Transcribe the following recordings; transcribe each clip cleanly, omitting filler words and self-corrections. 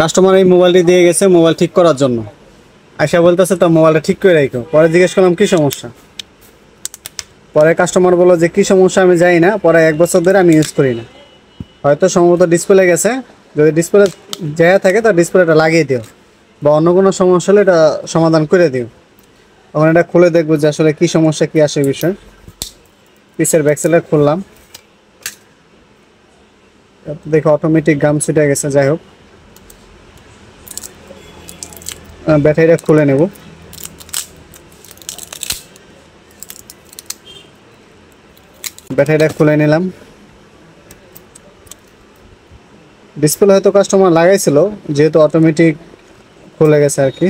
Customer এই মোবাইলটি দিয়ে গেছে মোবাইল ঠিক করার জন্য। আয়শা বলতেছে তো মোবাইলটা ঠিক করে রাখো। পরে জিজ্ঞেস করলাম কি সমস্যা, পরে কাস্টমার বললো যে কি সমস্যা আমি জানি না, পরে 1 বছর ধরে আমি ইউজ করি না, হয়তো সম্ভবত ডিসপ্লে গেছে। যদি ডিসপ্লে জায়গা থাকে তো ডিসপ্লেটা লাগিয়ে দিও, বা অন্য কোনো সমস্যা হলে এটা সমাধান করে দিও। তখন এটা খুলে দেখবো যে আসলে কি সমস্যা, কি আসে বিষয়। পিসের ব্যাকসাইডটা খুললাম, দেখো অটোমেটিক গাম ছুটে গেছে। যাই হোক, ব্যাটারিটা খুলে নেব। ব্যাটারিটা খুলে নিলাম। ডিসপ্লে হয়তো কাস্টমার লাগাইছিল, যেহেতু অটোমেটিক খুলে গেছে আর কি।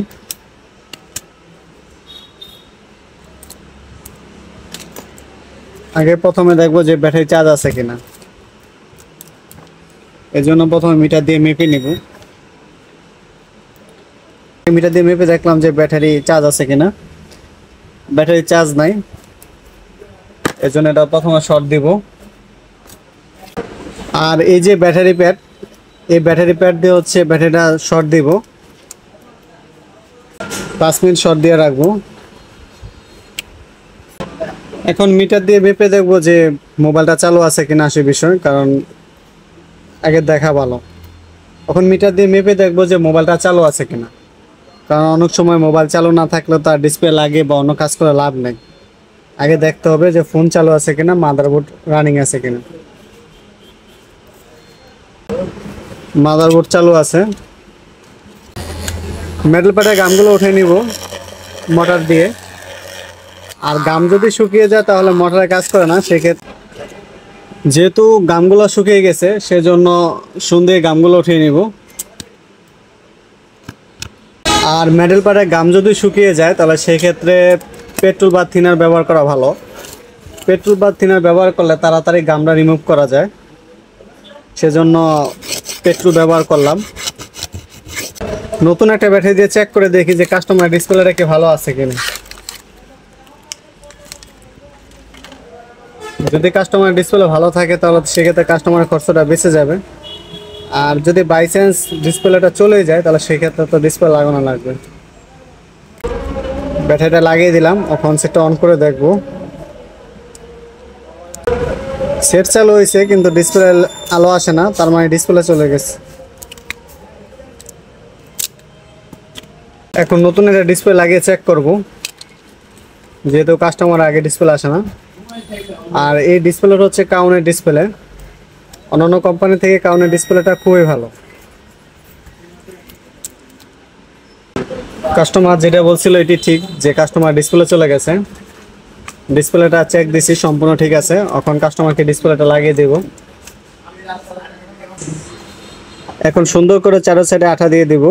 আগে প্রথমে দেখবো যে ব্যাটারি চার্জ আছে কিনা, এর জন্য প্রথমে মিটার দিয়ে মেপে নিব। মিটার দিয়ে মেপে দেখলাম যে ব্যাটারি চার্জ আছে কিনা। ব্যাটারি চার্জ নাই, এর জন্য এটা প্রথমে শর্ট দিব। আর এই যে ব্যাটারি প্যাড, এই ব্যাটারি প্যাড দিয়ে হচ্ছে ব্যাটারিটা শর্ট দিব। 5 মিনিট শর্ট দিয়ে রাখবো। এখন মিটার দিয়ে মেপে দেখবো যে মোবাইলটা চালু আছে কিনা সে বিষয়, কারণ আগে দেখা ভালো। এখন মিটার দিয়ে মেপে দেখবো যে মোবাইলটা চালু আছে কিনা, কারণ অনেক সময় মোবাইল চালু না থাকলে তার ডিসপ্লে লাগে বা অন্য কাজ করে লাভ নেই। আগে দেখতে হবে যে ফোন চালু আছে কিনা, মাদারবোর্ড রানিং আছে কিনা। মাদারবোর্ড চালু আছে। মেটাল প্যাডের গামগুলো উঠে নিব মোটর দিয়ে। আর গাম যদি শুকিয়ে যায় তাহলে মোটরে কাজ করে না। সেক্ষেত্রে যেহেতু গামগুলো শুকিয়ে গেছে সেজন্য সুন্দর গামগুলো উঠিয়ে নিব। আর মেটাল প্যাডের গাম যদি শুকিয়ে যায় তাহলে সেক্ষেত্রে পেট্রোল বা থিনার ব্যবহার করা ভালো। পেট্রোল বা থিনার ব্যবহার করলে তাড়াতাড়ি গামটা রিমুভ করা যায়, সেজন্য পেট্রোল ব্যবহার করলাম। নতুন একটা ব্যাটারি দিয়ে চেক করে দেখি যে কাস্টমার ডিসপ্লেটা কি ভালো আছে কিনা। যদি কাস্টমার ডিসপ্লে ভালো থাকে তাহলে সেক্ষেত্রে কাস্টমারের খরচটা বেঁচে যাবে। আর যদি বাই চান্স ডিসপ্লেটা চলে যায় তাহলে সেক্ষেত্রে তো ডিসপ্লে লাগানো লাগবে। ব্যাটারিটা লাগিয়ে দিলাম, এখন সেটটা অন করে দেখব। সেট চালু হয়েছে কিন্তু ডিসপ্লে আলো আসে না, তার মানে ডিসপ্লে চলে গেছে। এখন নতুন একটা ডিসপ্লে লাগিয়ে চেক করব, যেহেতু কাস্টমার আগে ডিসপ্লে আসে না। আর এই ডিসপ্লেটা হচ্ছে কাউনের ডিসপ্লে। অন্যান্য কোম্পানি থেকে কাউনের ডিসপ্লেটা খুবই ভালো। কাস্টমার যেটা বলছিল এটি ঠিক, যে কাস্টমার ডিসপ্লে চলে গেছে। ডিসপ্লেটা চেক দিছি, সম্পূর্ণ ঠিক আছে। এখন কাস্টমারকে ডিসপ্লেটা লাগিয়ে দেব। এখন সুন্দর করে চারো সাইডে আঠা দিয়ে দিব।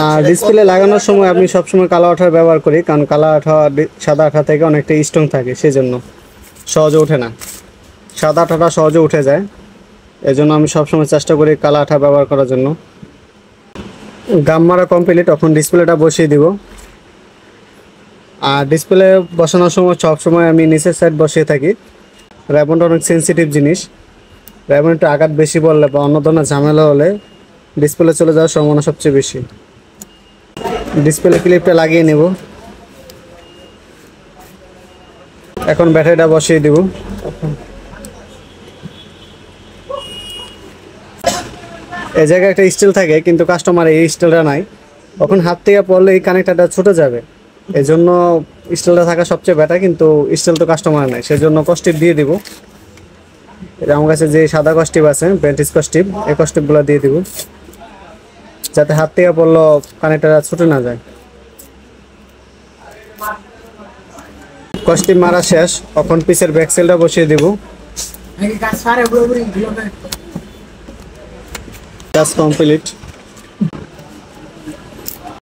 আর ডিসপ্লে লাগানোর সময় আমি সবসময় কালো আঠা ব্যবহার করি, কারণ কালো আঠা সাদা আঠা থেকে অনেকটা স্ট্রং থাকে, সেজন্য সহজে ওঠে না। সাদা আঠাটা সহজে উঠে যায়, এজন্য আমি সবসময় চেষ্টা করি কালো আঠা ব্যবহার করার জন্য। গাম মারা কমপ্লিট, এখন ডিসপ্লেটা বসিয়ে দিব। আর ডিসপ্লে বসানোর সময় সবসময় আমি নিচের সাইড বসিয়ে থাকি। রেবনটা অনেক সেন্সিটিভ জিনিস, রেবন একটু আঘাত বেশি পড়লে বা অন্য ধরনের ঝামেলা হলে ডিসপ্লে চলে যাওয়ার সম্ভাবনা সবচেয়ে বেশি। ডিসপ্লে ক্লিপটা লাগিয়ে নেব। এখন ব্যাটারিটা বসিয়ে দিব। এই জায়গায় একটা স্টিল থাকে, কিন্তু কাস্টমার এই স্টিলটা নাই। তখন হাত থেকে পড়লে এই কানেক্টারটা ছুটে যাবে, এই জন্য স্টিলটা থাকা সবচেয়ে বেটার। কিন্তু স্টিল তো কাস্টমার নাই, সেজন্য কস্টিপ দিয়ে দিব। এটা আমার কাছে যে সাদা কস্টিপ আছে, বেন্টিস কস্টিপ, এই কস্টিপগুলো দিয়ে দিব, যাতে হাত থেকে পড়লো কানেক্টারটা ছুটে না যায়। কস্টিপ মারা শেষ, এখন পিসের ব্যাকসেলটা বসিয়ে দিব। কাজ কমপ্লিট।